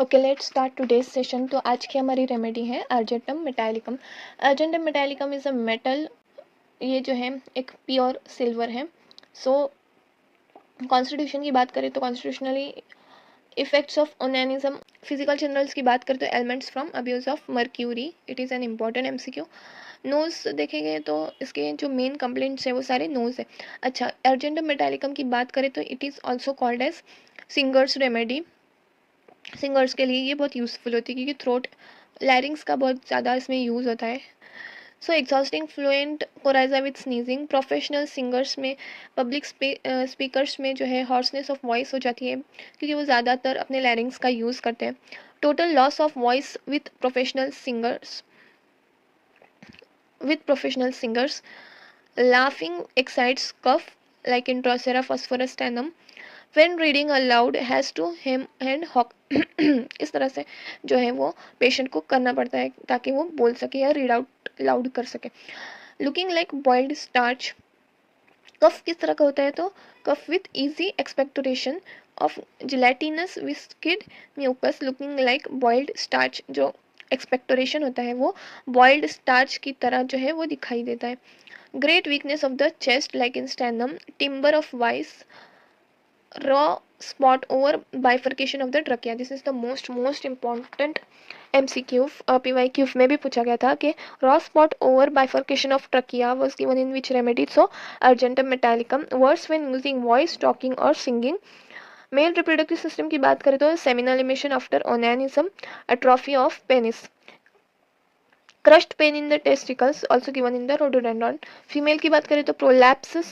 Okay, let's start today's session. तो आज की हमारी रेमेडी है argentum metallicum. Argentum metallicum is a metal, ये जो है एक प्योर सिल्वर है। सो कॉन्स्टिट्यूशन की बात करें तो constitutionally effects of onanism, physical generals की बात करें तो elements from abuse of mercury, it is an important MCQ. Nose देखेंगे तो इसके जो मेन कंप्लेंट्स है वो सारे नोज है। अच्छा, अर्जेंटम मेटालिकम की बात करें तो it is also called as singers remedy. Singers के लिए ये बहुत यूज़फुल होती है क्योंकि थ्रोट लैरिंग्स का बहुत ज़्यादा इसमें यूज़ होता है। So exhausting fluent coryza with sneezing, professional singers में, पब्लिक स्पीकर्स में जो है हॉर्सनेस ऑफ वॉइस हो जाती है क्योंकि वो ज़्यादातर अपने लैरिंग्स का यूज़ करते हैं। Total loss of voice with professional singers. Laughing excites cough like in Drosera phosphorescens. When reading aloud has to hem and hawk इस तरह से जो है वो पेशेंट को करना पड़ता है ताकि वो बोल सके या रीड आउट लाउड कर सके। Looking like boiled starch, cough किस तरह का होता है तो cough with easy expectoration of gelatinous viscid mucus, looking like boiled starch, जो एक्सपेक्टोरेशन होता है वो बॉइल्ड स्टार्च की तरह जो है वो दिखाई देता है। Great weakness of the chest like in stannum, timbre of voice, raw spot over bifurcation of the trachea. This is the most important MCQ. PYQ में भी पूछा गया था कि raw spot over bifurcation of trachea was given in which remedy? So argentum metallicum. Worse when using voice, talking or singing. Male reproductive system की बात करें तो seminal emission after onanism, atrophy of penis, crushed pain in the testicles also given in the rhododendron. Female की बात करें तो prolapsus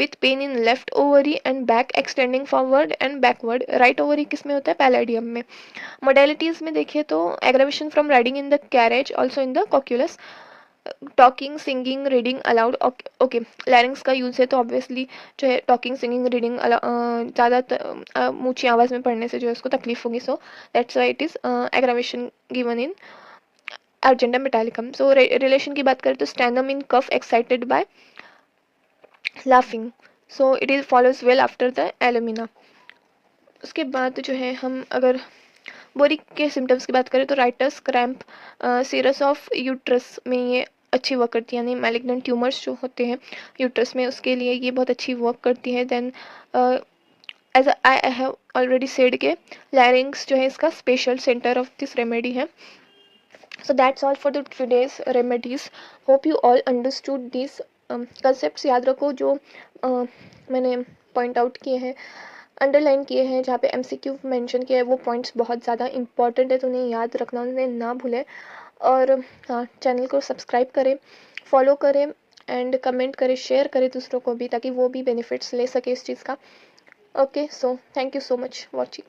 with pain in left ovary and back extending forward and backward. right ovary किस में होता है? Palladium में. modalities में देखिए तो aggravation from riding in the carriage also in the cocculus. Talking, singing, reading allowed. Okay, लैरिंग्स का use है तो ऑब्वियसली जो है टॉकिंग, सिंगिंग, रीडिंग ज़्यादा ऊँची आवाज़ में पढ़ने से जो है उसको तकलीफ होगी. So that's why it is aggravation given in argentum metallicum. So relation की बात करें तो stannum in cough excited by laughing, so it is follows well after the alumina. उसके बाद जो है हम अगर बोरिक के सिम्टम्स की बात करें तो writers cramp, scirrhus of uterus में ये अच्छी वर्क करती है, यानी मैलिग्नेंट ट्यूमर्स जो होते हैं यूट्रस में उसके लिए ये बहुत अच्छी वर्क करती है. Then as I have already said के लैरिंग्स जो है इसका special centre of this remedy है. So that's all for the today's remedies. Hope you all understood these concepts. याद रखो जो मैंने पॉइंट आउट किए हैं, अंडरलाइन किए हैं, जहाँ पे MCQ मेंशन किया है वो पॉइंट्स बहुत ज़्यादा इंपॉर्टेंट है तो उन्हें याद रखना, उन्हें ना भूलें. और हाँ, चैनल को सब्सक्राइब करें, फॉलो करें एंड कमेंट करें, शेयर करें दूसरों को भी ताकि वो भी बेनिफिट्स ले सके इस चीज़ का. Okay, so thank you so much watching.